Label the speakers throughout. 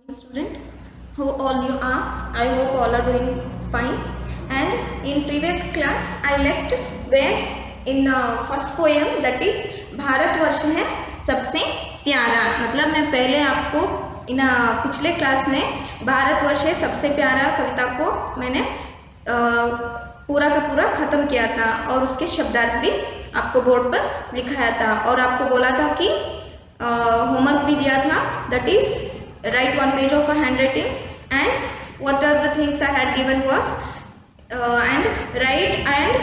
Speaker 1: Student, how all you are? I hope all are doing fine. And in previous class I left where in first poem, that is Bharatvarsh है सबसे प्यारा। मतलब मैं पहले आपको इन पिछले क्लास में भारतवर्ष है सबसे प्यारा कविता को मैंने पूरा का पूरा खत्म किया था और उसके शब्दार्थ भी आपको बोर्ड पर लिखाया था और आपको बोला था कि होमवर्क भी दिया था, that is write one page of a handwriting and what are the things I had given was and write and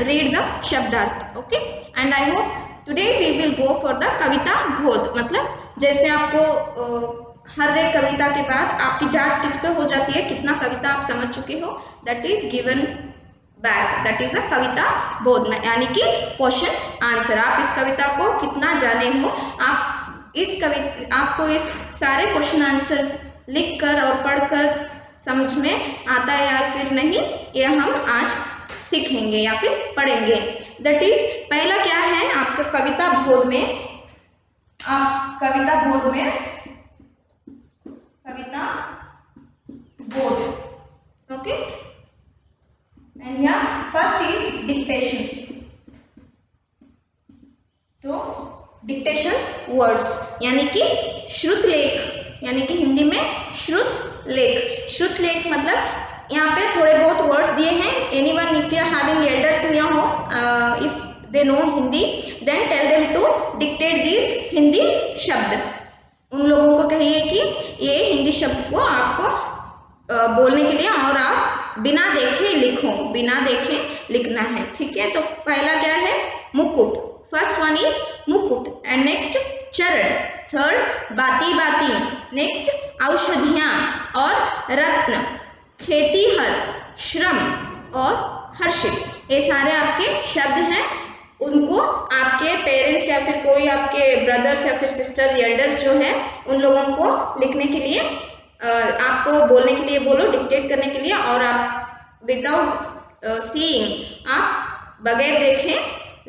Speaker 1: read the शब्दार्थ. Okay, and I hope today we will go for the कविता बोध. मतलब जैसे आपको हर एक कविता के बाद आपकी जांच किस पे हो जाती है, कितना कविता आप समझ चुके हो, that is given back, that is a कविता बोध में, यानी कि क्वेश्चन आंसर. आप इस कविता को कितना जाने हो, आप इस कविता आपको इस सारे क्वेश्चन आंसर लिखकर और पढ़कर समझ में आता है या फिर नहीं, ये हम आज सीखेंगे या फिर पढ़ेंगे. दैट इज पहला क्या है आपका कविता बोध में. आप कविता बोध में कविता बोध. ओके, एंड यहाँ फर्स्ट इज डिक्टेशन. तो डिक्टेशन वर्ड्स यानी कि श्रुत लेख, यानी कि हिंदी में श्रुत लेख. श्रुत लेख मतलब यहाँ पे थोड़े बहुत वर्ड्स दिए हैं. Anyone if you are having elders in your home, if they know Hindi, then tell them to dictate this Hindi शब्द. उन लोगों को कहिए कि ये हिंदी शब्द को आपको बोलने के लिए और आप बिना देखे लिखो, बिना देखे लिखना है. ठीक है, तो पहला क्या है मुकुट. फर्स्ट वन इज मुकुट एंड नेक्स्ट चरण. थर्ड बाती बाती. नेक्स्ट औषधियां और रत्न. खेतीहर, श्रम और हर्षित. ये सारे आपके शब्द हैं. उनको आपके पेरेंट्स या फिर कोई आपके ब्रदर्स या फिर सिस्टर एल्डर्स जो है उन लोगों को लिखने के लिए आपको बोलने के लिए बोलो, डिक्टेट करने के लिए, और आप विदाउट सीइंग आप बगैर देखे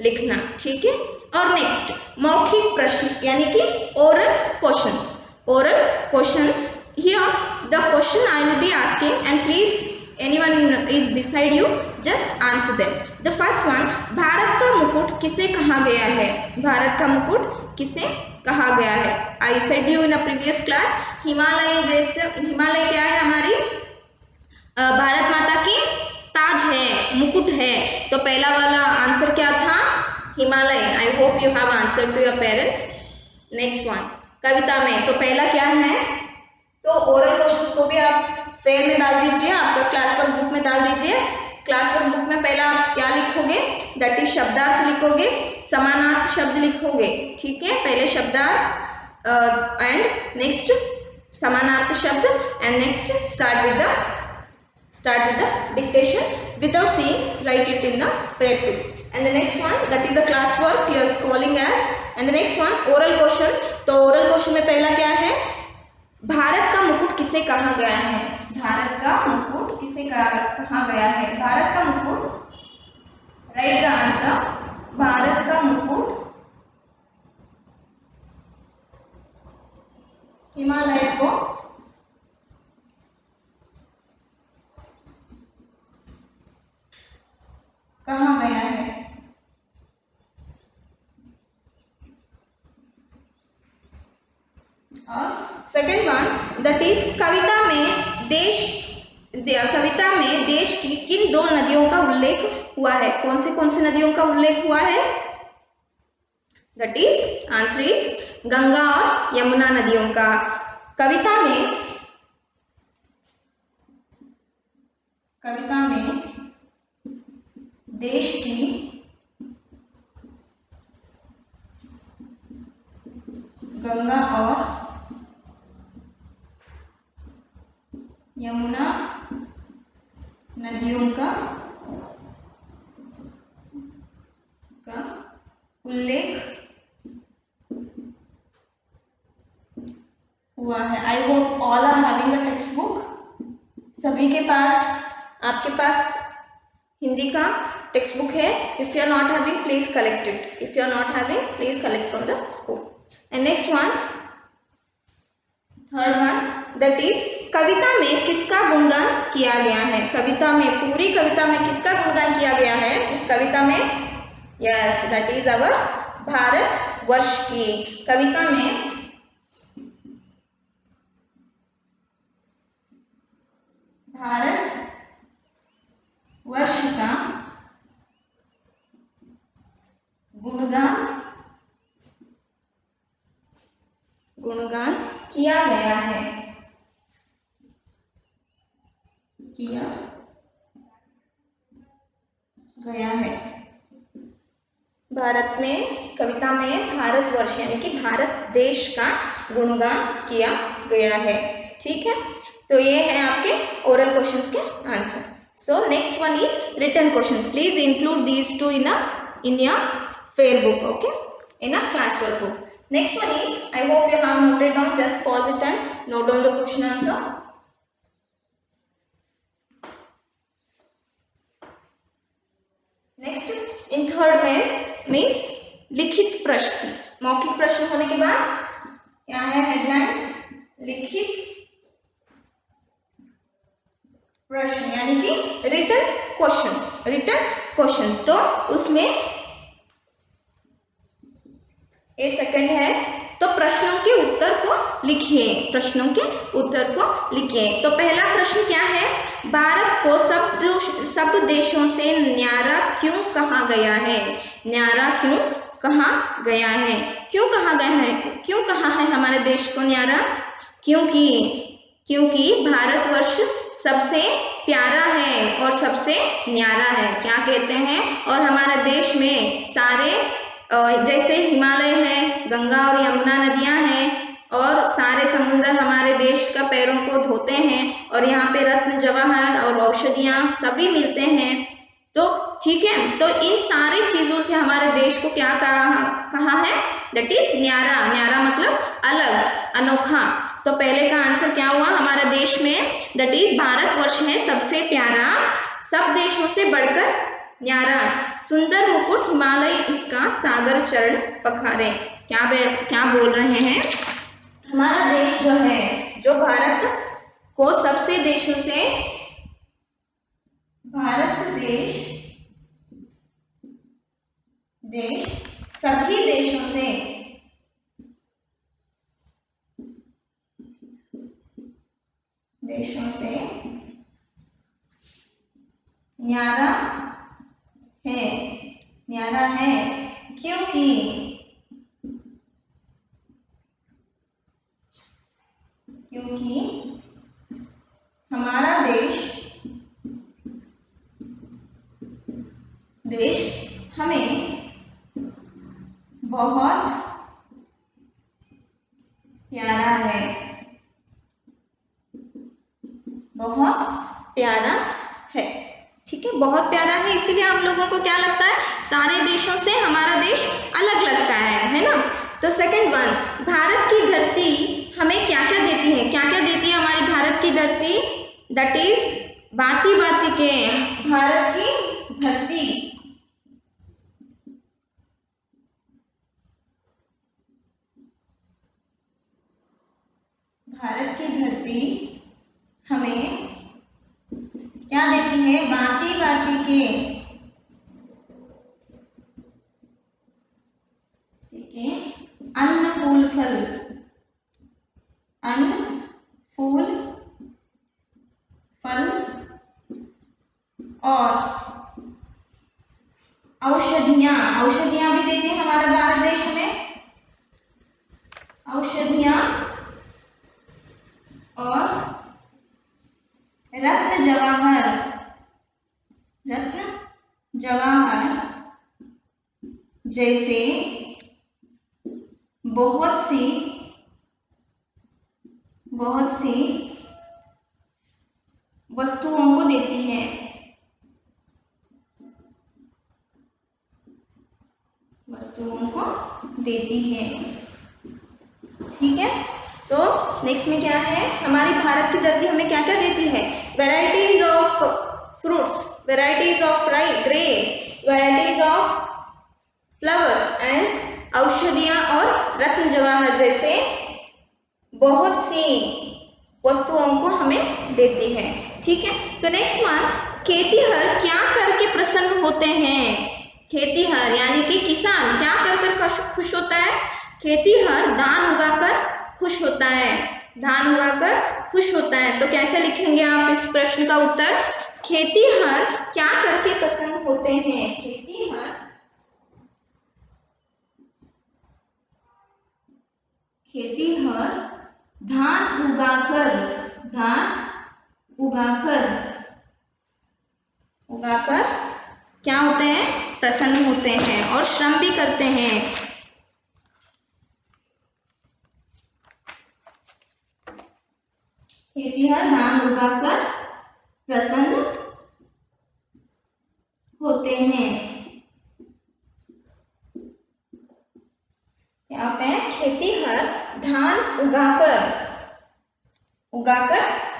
Speaker 1: लिखना. ठीक है. और नेक्स्ट मौखिक प्रश्न यानी कि oral questions. Oral questions. Here the question I will be asking and please anyone is beside you just answer them. The first one, Bharat का मुकुट किसे कहा गया है. भारत का मुकुट किसे कहा गया है. I said you in a previous class, Himalaya जैसे, हिमालय क्या है हमारी भारत माता की ताज है, मुकुट है. तो पहला वाला आंसर क्या था, Himalaya. I hope you have answer to your parents. Next one कविता में, तो पहला क्या है, तो ओरल क्वेश्चंस को भी आप फेयर में डाल दीजिए, आपका क्लास वर्क बुक में डाल दीजिए. क्लास वर्क बुक में पहला आप क्या लिखोगे, दैट इज शब्दार्थ लिखोगे, समानार्थ शब्द लिखोगे. ठीक है, पहले शब्दार्थ एंड नेक्स्ट समानार्थ शब्द and next start with the dictation without seeing, write it in the fair too. And the next one, that is the class work you are calling as. And the next one oral question. तो oral question में पहला क्या है, भारत का मुकुट किसे कहा गया है. भारत का मुकुट किसे कहा गया है. भारत का मुकुट, राइट द आंसर, भारत का मुकुट हिमालय को कहा गया है. और सेकेंड वन, दैट इज कविता में देश की किन दो नदियों का उल्लेख हुआ है. कौन सी नदियों का उल्लेख हुआ है, that is answer is Ganga और यमुना नदियों का. कविता में देश की गंगा और यमुना नदियों का उल्लेख हुआ है. I hope all are having a text book. सभी के पास, आपके पास हिंदी का टेक्स्ट बुक है. If you are not having please collect it. If you are not having please collect from the school. And next one, third one that is कविता में किसका गुणगान किया गया है। कविता में, पूरी कविता में किसका गुणगान किया गया है इस कविता में? Yes, that is our Bharat वर्ष की। कविता में भारत वर्ष का गुणगान किया गया है, भारत में, कविता में भारतवर्ष यानी कि भारत देश का गुणगान किया गया है। ठीक है, तो ये है आपके ओरल क्वेश्चंस के answer. So next one is written question. Please include these two in your fair book, okay, in a classwork book. Next one is, I hope you have noted down, just pause it and note down the question answer. Next, in third में means लिखित प्रश्न। मौखिक प्रश्न होने के बाद क्या है हेडलाइन? लिखित प्रश्न यानी कि रिटन क्वेश्चन। तो उसमें ए सेकंड है, तो प्रश्नों के उत्तर को लिखिए, तो पहला प्रश्न क्या है? भारत को सब देशों से न्यारा क्यों कहा गया है? न्यारा क्यों कहा गया है? क्यों कहा है हमारे देश को न्यारा? क्योंकि भारतवर्ष सबसे प्यारा है और सबसे न्यारा है। क्या कहते हैं? और हमारे देश में सारे जैसे हिमालय है, गंगा और यमुना नदियां हैं और सारे समुद्र हमारे देश का पैरों को धोते हैं, और यहाँ पे रत्न जवाहर और औषधियाँ सभी मिलते हैं। तो ठीक है, तो इन सारी चीजों से हमारे देश को क्या कहा है? दैट इज न्यारा मतलब अलग, अनोखा। तो पहले का आंसर क्या हुआ हमारे देश में? दैट इज भारतवर्ष है सबसे प्यारा, सब देशों से बढ़कर न्यारा, सुंदर मुकुट हिमालय इसका, सागर चरण पखारे। क्या बोल रहे हैं? हमारा देश जो है, जो भारत को सबसे देशों से, भारत देश सभी देशों से न्यारा है क्योंकि हमारा देश हमें बहुत प्यारा है, ठीक है, बहुत प्यारा है। इसीलिए हम लोगों को क्या लगता है? सारे देशों से हमारा देश अलग लगता है ना। तो सेकंड वन, भारत की धरती हमें क्या क्या देती है? हमारी भारत की धरती? दैट इज भांति के, भारत की धरती हमें क्या देती है? भांति के, ठीक है, अन्न फूल फल और औषधियां भी देते हैं हमारा भारत देश में, औषधियां और रत्न जवाहर जैसे बहुत सी वस्तुओं को देती है, ठीक है। तो नेक्स्ट में क्या है? हमारी भारत की धरती हमें क्या क्या देती है? Varieties of fruits, varieties of grains, varieties of flowers and औषधियां और रत्न जवाहर जैसे बहुत सी वस्तुओं को हमें देती है। ठीक है, तो नेक्स्ट वन, खेतीहर क्या करके प्रसन्न होते हैं? खेतीहर यानी कि किसान क्या कर कर खुश होता है? खेतीहर धान उगाकर खुश होता है, धान उगाकर खुश होता है। तो कैसे लिखेंगे आप इस प्रश्न का उत्तर? खेतीहर क्या करके प्रसन्न होते हैं? खेतीहर धान उगाकर क्या होते हैं? प्रसन्न होते हैं और श्रम भी करते हैं। खेतीहर धान उगाकर प्रसन्न होते हैं। क्या होते हैं? खेतीहर धान उगाकर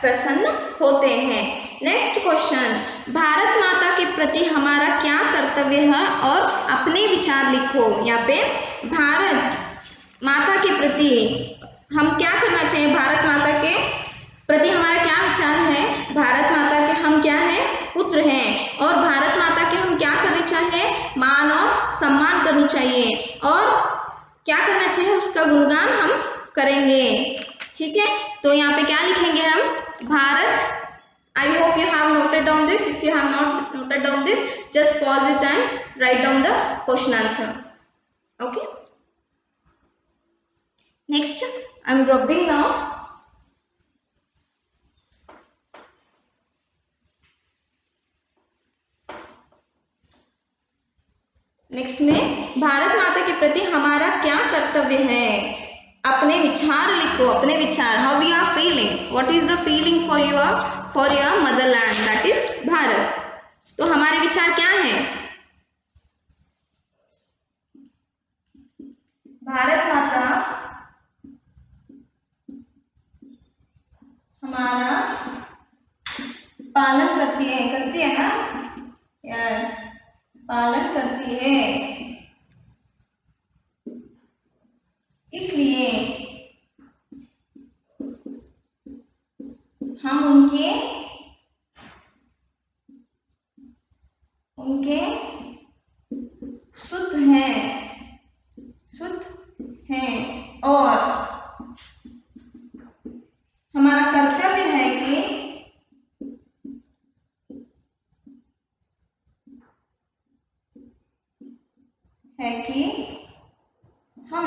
Speaker 1: प्रसन्न होते हैं। नेक्स्ट क्वेश्चन, भारत माता के प्रति हमारा क्या कर्तव्य है और अपने विचार लिखो। यहाँ पे भारत माता के प्रति हम क्या करना चाहिए? भारत माता के प्रति हमारा क्या विचार है? भारत माता के हम क्या है? पुत्र हैं। और भारत माता के हम क्या करनी चाहिए? मान और सम्मान करनी चाहिए और क्या करना चाहिए? उसका गुणगान हम करेंगे। ठीक है, तो यहाँ पे क्या लिखेंगे हम? Bharat, I hope you have noted down this. If you have not noted down this, just pause it and write down the question answer. Okay. Next, I am rubbing now. Next में भारत माता के प्रति हमारा क्या कर्तव्य है? अपने विचार लिखो, अपने विचार। How you are feeling, what is the feeling for your motherland, that is Bharat. तो हमारे विचार क्या है? भारत माता हमारा पालन करती है ना? यस, पालन करती है, इसलिए हम उनके सुत हैं और हमारा कर्तव्य है कि हम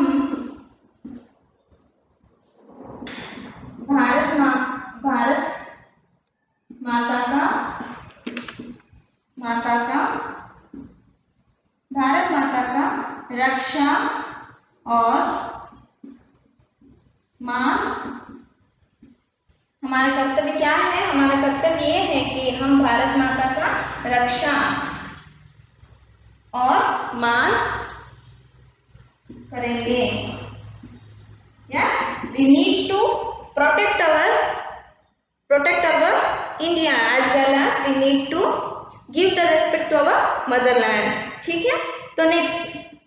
Speaker 1: भारत माता का रक्षा और मान। हमारा कर्तव्य क्या है? हमारा कर्तव्य ये है कि हम भारत माता का रक्षा और मान करेंगे। Yes, we need to protect our India as well as we need to give the respect to our motherland. ठीक है, तो नेक्स्ट,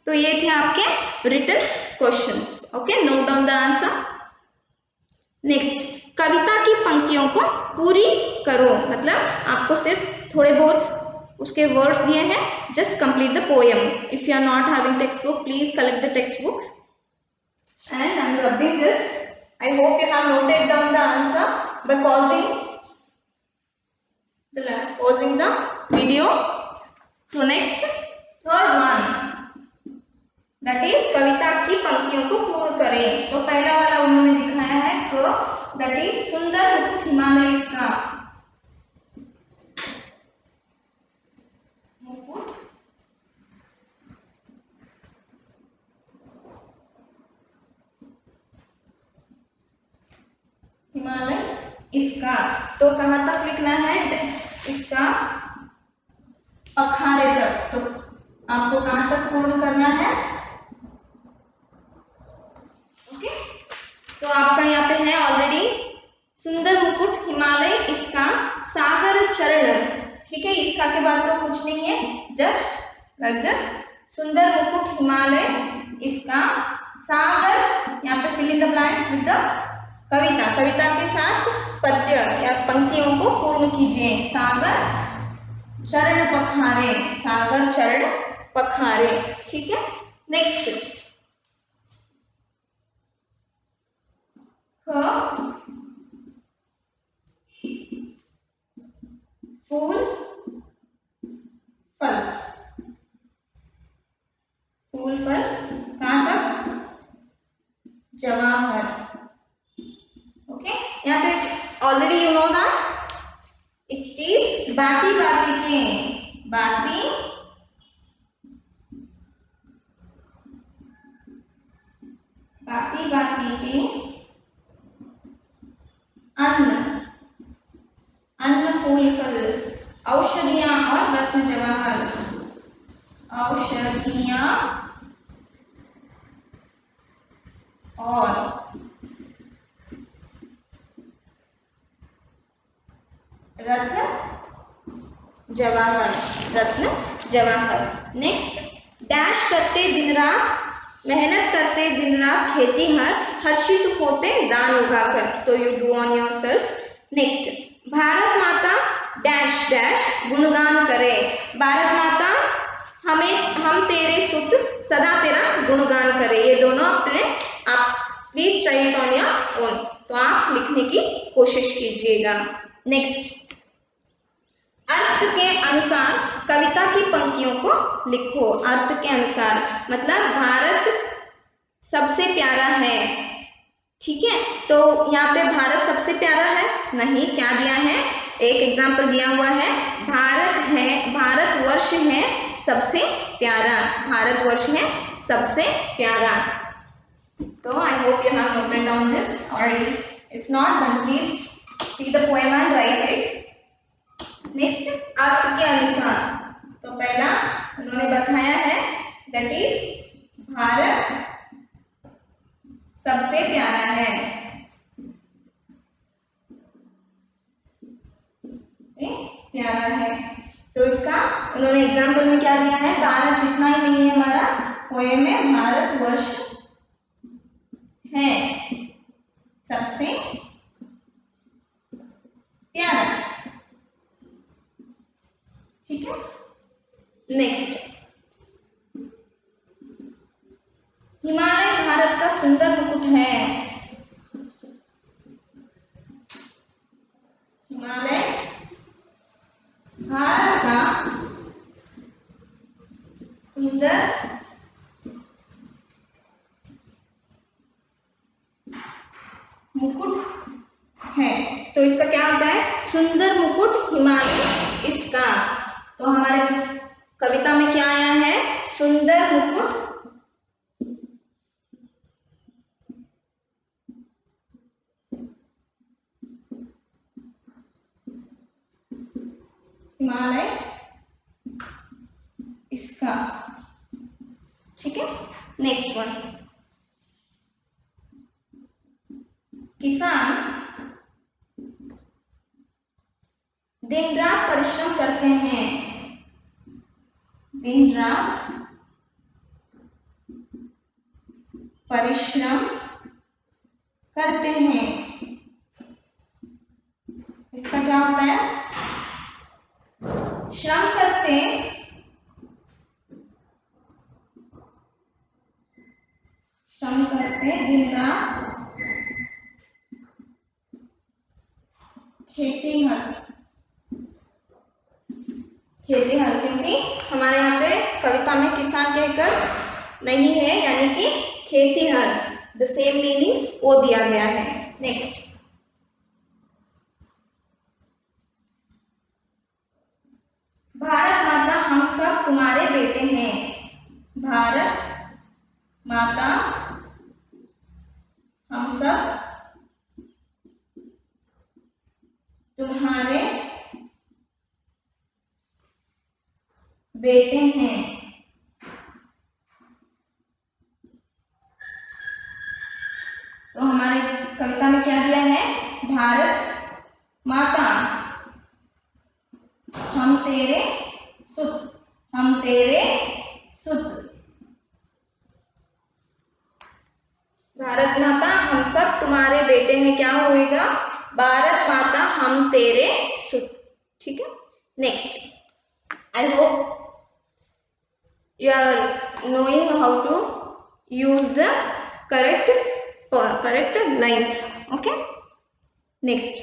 Speaker 1: तो ये थे आपके written questions. Okay, note down the answer. Next, कविता की पंक्तियों को पूरी करो, मतलब आपको सिर्फ थोड़े बहुत उसके वर्ड्स दिए हैं, just complete the poem. If you are not having text book, please collect the text book and I am rubbing this. I hope you have noted down the answer by pausing the video. So next, third one, that is कविता की पंक्तियों को पूर्ण करें। तो पहला वाला उन्होंने दिखाया है क, that is सुंदर मुकुट हिमालय इसका, मुकुट हिमालय इसका। तो कहाँ तक लिखना है? इसका पखारे तक। तो आपको कहाँ तक पूर्ण करना है? ओके, तो आपका यहाँ पे है ऑलरेडी सुंदर मुकुट हिमालय इसका सागर चरण। ठीक है, इसका के बाद तो कुछ नहीं है, जस्ट लाइक दिस, सुंदर मुकुट हिमालय इसका सागर, यहाँ पे fill in the blanks with the kavita, कविता के साथ पद्य या पंक्तियों को पूर्ण कीजिए। सागर चरण पखारे, सागर चरण पखारे। ठीक है, नेक्स्ट फूल फल, फूल फल कहाँ तक, जवाहर। ओके, यहाँ पे already you know that it is बाती बाती के, बाती बाती बाती के अन्न, अन्न फूल फल, औषधियां और रत्न जवाहर, औषधियां और रत्न जवाहर, रत्न जवाहर। नेक्स्ट, डैश करते दिन रात, मेहनत करते दिन रात खेती हर, हर्षित होते दान उगाकर, तो you do on your self. Next, Bharat माता डैश डैश गुणगान करे, भारत माता हमें, हम तेरे सुत सदा तेरा गुणगान करे। ये दोनों अपने आप please try it on your own, तो आप लिखने की कोशिश कीजिएगा। नेक्स्ट, अर्थ के अनुसार कविता की पंक्तियों को लिखो। अर्थ के अनुसार मतलब भारत सबसे प्यारा है, ठीक है, तो यहाँ पे भारत सबसे प्यारा है नहीं, क्या दिया है, एक एग्जाम्पल दिया हुआ है, भारत है, भारतवर्ष है सबसे प्यारा, भारतवर्ष है सबसे प्यारा। तो I hope you have noted down this already, if not then please see the poem and write it. Next, अर्थ के अनुसार, तो पहला उन्होंने बताया है दैट इज भारत सबसे प्यारा है, प्यारा है, तो इसका उन्होंने एग्जाम्पल में क्या दिया है, भारत इतना ही नहीं है, हमारा पोएम में भारतवर्ष है सबसे प्यारा। ठीक है, नेक्स्ट, हिमालय भारत का सुंदर मुकुट है, हिमालय भारत का सुंदर मुकुट है, तो इसका क्या होता है, सुंदर मुकुट हिमालय इसका, तो हमारे कविता में क्या आया है, सुंदर मुकुट हिमालय इसका। ठीक है, नेक्स्ट वन, किसान दिन रात परिश्रम करते हैं, दिन रात परिश्रम करते हैं, इसका क्या होता है, श्रम करते, श्रम करते दिन रात खेती हर, खेती हर, क्योंकि हमारे यहाँ पे कविता में किसान कहकर नहीं है, यानी कि खेती हर, द सेम मीनिंग वो दिया गया है। नेक्स्ट, भारत माता हम सब तुम्हारे बेटे हैं, भारत माता हम सब तुम्हारे बेटे हैं, तो हमारी कविता में क्या दिया है, भारत माता हम तेरे सुत, हम तेरे सुत, भारत माता हम सब तुम्हारे लेते हैं क्या होएगा, भारत माता हम तेरे सुत। ठीक है, next, I hope you are knowing how to use the correct lines. Okay, next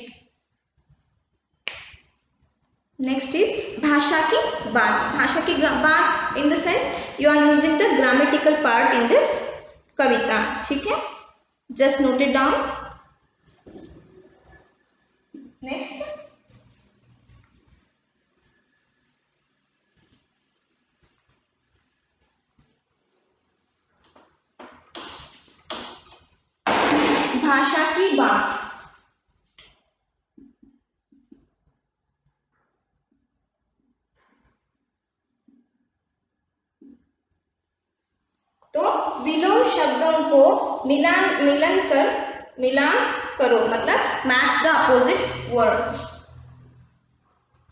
Speaker 1: is भाषा की बात। भाषा की बात in the sense you are using the grammatical part in this कविता। ठीक है, just note it down. Next, भाषा की बात। तो विलोम शब्दों को मिलान करो, मतलब मैच द अपोजिट वर्ड।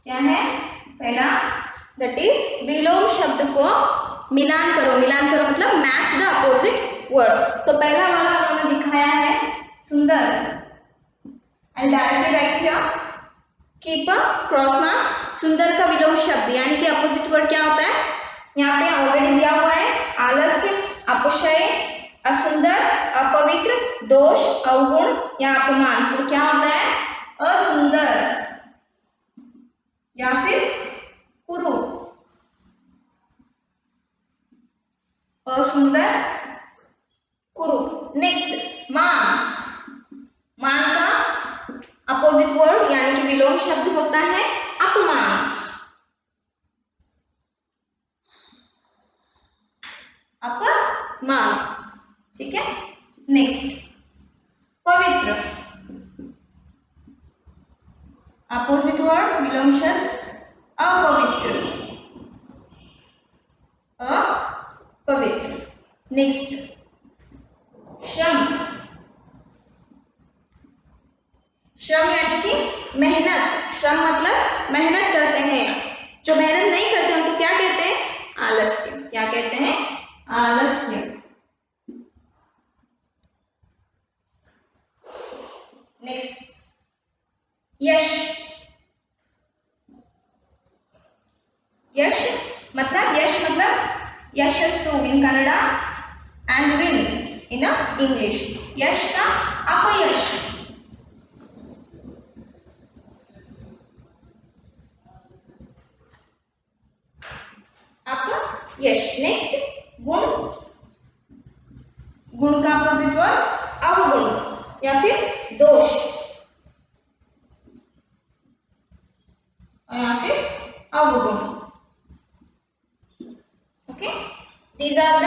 Speaker 1: क्या है पहला, दैट इज विलोम शब्द को मिलान करो मतलब मैच द अपोजिट वर्ड्स। तो पहला वाला उन्होंने दिखाया है सुंदर, I directly right here, keep a cross mark. सुंदर का विलोम शब्द यानी कि अपोजिट वर्ड क्या होता है, यहाँ पे ऑलरेडी दिया हुआ है, आलस्य, अपशय, असुंदर, अपवित्र, दोष, अवगुण या अपमान। तो क्या होता है, असुंदर या फिर कुरूप, असुंदर, कुरूप। नेक्स्ट, मान का अपोजिट वर्ड यानी कि विलोम शब्द होता है अपमान, अपमान। ठीक है, नेक्स्ट, पवित्र, अपोजिट वर्ड विलोम शब्द अपवित्र, अपवित्र। नेक्स्ट, श्रम यानी कि मेहनत। श्रम मतलब मेहनत करते हैं, जो मेहनत नहीं करते उनको क्या कहते हैं, आलस्य। क्या कहते हैं, आलस्य। नेक्स्ट, यश मतलब यशस्सु in Kannada and win in English. यश का अपयश, अपयश। नेक्स्ट, गुण का अपोजिट वर्ड अवगुण या फिर दोष या फिर अवगुण। ओके, दीज आर द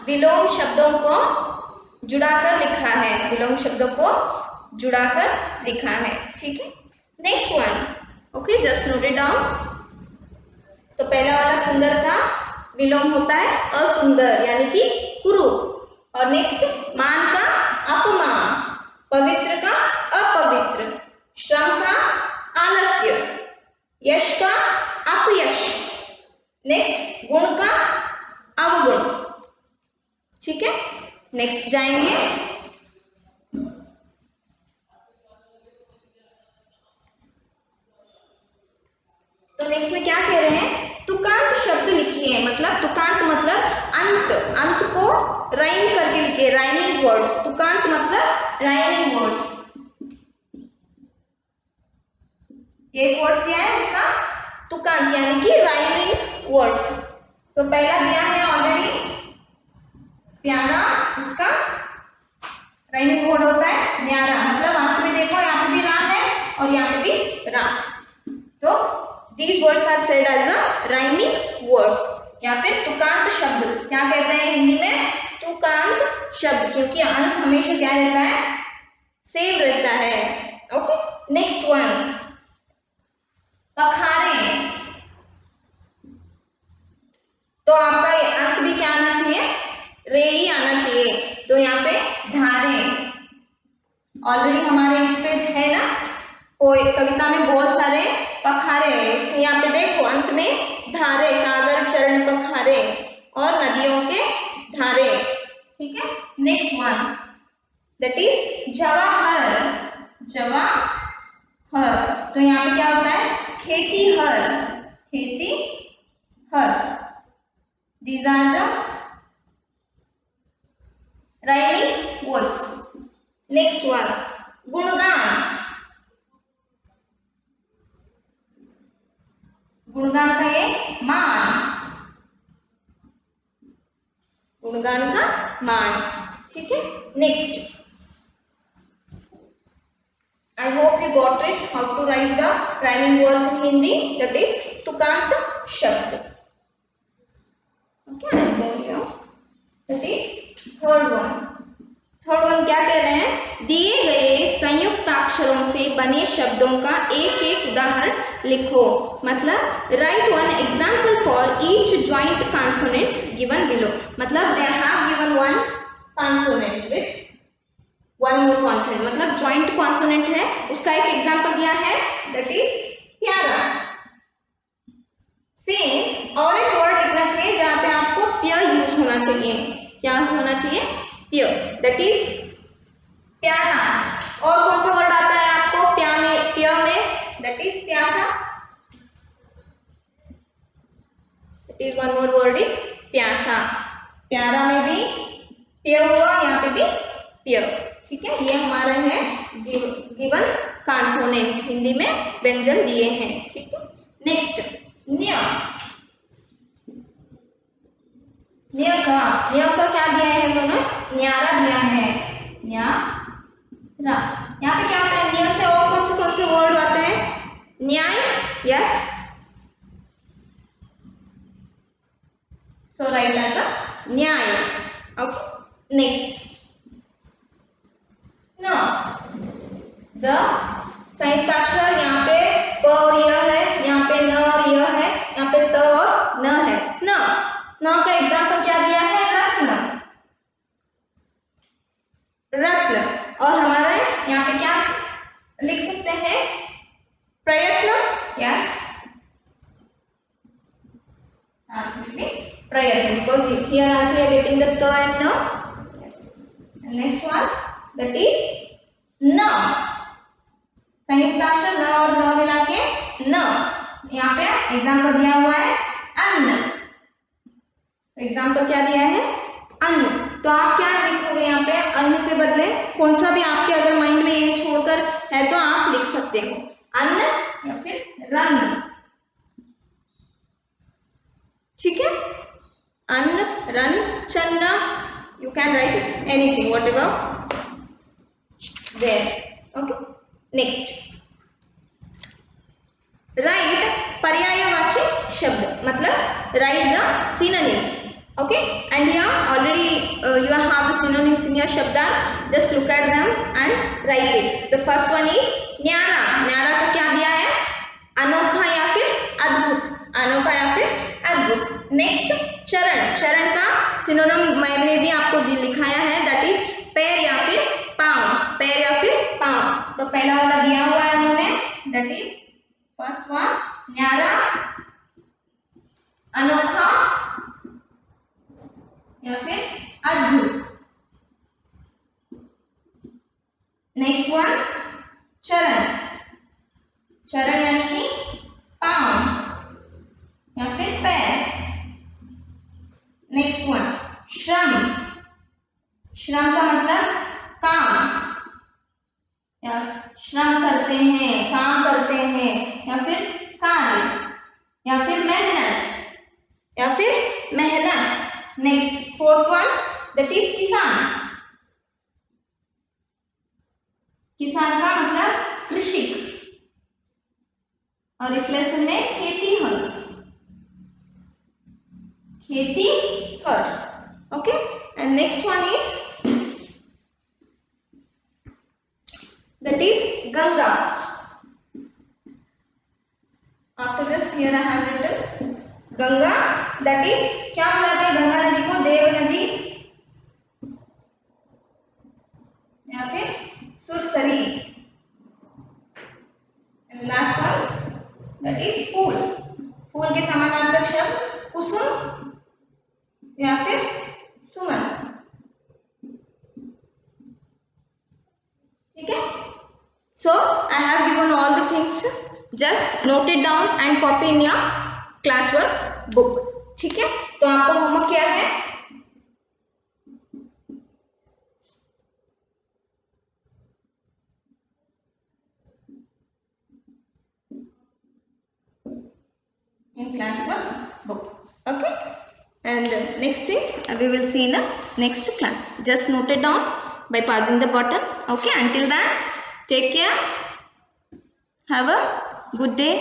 Speaker 1: विलोम शब्दों को जुड़ाकर लिखा है, विलोम शब्दों को जुड़ाकर लिखा है। ठीक है, next one, okay, just note it down. तो पहला वाला सुंदर का विलोम होता है असुंदर यानी कि कुरूप, और नेक्स्ट मान का अपमान, पवित्र का अपवित्र, श्रम का आलस्य, यश का अपयश, नेक्स्ट गुण का अवगुण। ठीक है, नेक्स्ट जाएंगे, तो नेक्स्ट में क्या कह रहे हैं, तुकांत शब्द लिखिए। मतलब तुकांत मतलब अंत को राइम करके लिखिए, राइमिंग वर्ड्स। तुकांत मतलब राइमिंग वर्ड्स। एक वर्ड्स दिया है उसका तुकांत यानी कि राइमिंग वर्ड्स। तो पहला दिया है ऑलरेडी प्यारा, उसका राइमिंग वर्ड होता है न्यारा। मतलब अंत में देखो यहाँ पे भी रा है और यहाँ पे भी रा। तो these words are said as a rhyming words या फिर तुकांत शब्द। क्या कहते हैं हिंदी में, तुकांत शब्द, क्योंकि अंत हमेशा क्या रहता है, सेम रहता है। ओके, नेक्स्ट वन, पखारे। तो आपका अंत भी क्या आना चाहिए, रे ही आना चाहिए। तो यहाँ पे धारे ऑलरेडी हमारे इस पे है ना, कविता में बहुत सारे पखारे हैं। उसके यहाँ पे देखो अंत में धारे, सागर चरण पखारे और नदियों के धारे। ठीक है, नेक्स्ट वन, दैट इज जवाहर, जवाहर। तो यहाँ पे क्या होता है, खेती हर, खेती हर। These are the rhyming words. Next one, गुणगान। गुणगान का ये मान, गुणगान का मान, ठीक है। Next, I hope you got it how to write the rhyming words in Hindi, that is तुकांत शब्द। Okay, I am going here, that is third one। Third one क्या कह रहे हैं, दिए गए संयुक्ताक्षरों से बने शब्दों का एक एक उदाहरण लिखो। मतलब write one example for each joint consonants given below. मतलब they have given one consonant with one more consonant, मतलब ज्वाइंट कॉन्सोनेंट है, उसका एक एग्जाम्पल दिया है, दैट इज प्यारा। सेम और एक वर्ड लिखना चाहिए जहां पे आपको प्य यूज होना चाहिए। क्या होना चाहिए, प्य, दैट इज प्यारा। और कौन सा वर्ड आता है आपको प्या में, प्य में, दैट इज प्यासा। That is one more word is प्यासा। प्यारा में भी प्य हुआ, यहाँ पे भी प्य, ठीक है। ये हमारा है गिवन कॉन्सोनेंट, हिंदी में व्यंजन दिए हैं, ठीक है। नेक्स्ट, न्य। न्य का क्या दिया है हम लोगों ने, न्यारा दिया है, न्यारा। यहाँ पे क्या होता है, न्य से और कौन से वर्ड आते हैं, न्याय, yes, so write as a न्याय। ओके, नेक्स्ट, न। द संयुक्ताक्षर यहाँ पे प और य है, यहाँ पे न और य है, यहाँ पे त और न है। न का एग्जाम्पल क्या दिया है, रत्न, रत्न। और हमारा यहाँ पे क्या लिख सकते हैं, प्रयत्न, यस, प्रयत्न, because here also we are getting the t and न, yes। Next one, that is न। संयुक्ताक्षर न और न मिला के न। यहाँ पे एग्जाम्पल दिया हुआ है अन्न, एग्जाम्पल क्या दिया है, अन्न। तो आप क्या लिखोगे यहाँ पे, अन्न के बदले कौन सा भी आपके अगर माइंड में ये छोड़कर है तो आप लिख सकते हो, अन्न या फिर रन्न, ठीक है। अन्न, रन, चन्न, you can write anything whatever there, okay। Next, right पर्यायवाची शब्द, मतलब right the synonyms, okay। and here already you have the synonyms in your shabda, just look at them and write it। the first one is न्यारा। न्यारा का क्या दिया है, अनोखा या फिर अद्भुत, अनोखा या फिर अद्भुत। नेक्स्ट, चरण। चरण का सिनोनिम मैंने भी आपको लिखाया है, दैट इज पैर या फिर पांव, पैर या फिर पांव। तो पहला वाला दिया हुआ है उन्होंने, दैट इज फर्स्ट वन न्यारा, अनोखा या फिर अद्भुत। नेक्स्ट वन चरण, चरण यानी कि पांव या फिर पैर। नेक्स्ट वन श्रम, श्रम का मतलब काम, या श्रम करते हैं, काम करते हैं, या फिर कार्य, या फिर मेहनत, या फिर मेहनत। Next fourth one that is किसान, किसान का मतलब कृषिक, और इस लेसन में खेती हर, खेती हर, okay. And next one is that is Ganga। after this here I have written Ganga, that is क्या बुलाते हैं गंगा नदी को, देव नदी या फिर सुरसरी। and last one that is फूल, फूल के समानार्थक शब्द कुसुम या फिर सुमन। So I have given all the things. Just note it down and copy in your classwork book. ठीक है, तो आपका होमवर्क क्या है? In classwork book. Okay, and next things we will see in the next class. Just note it down by pausing the button. Okay, until then, take care. Have a good day.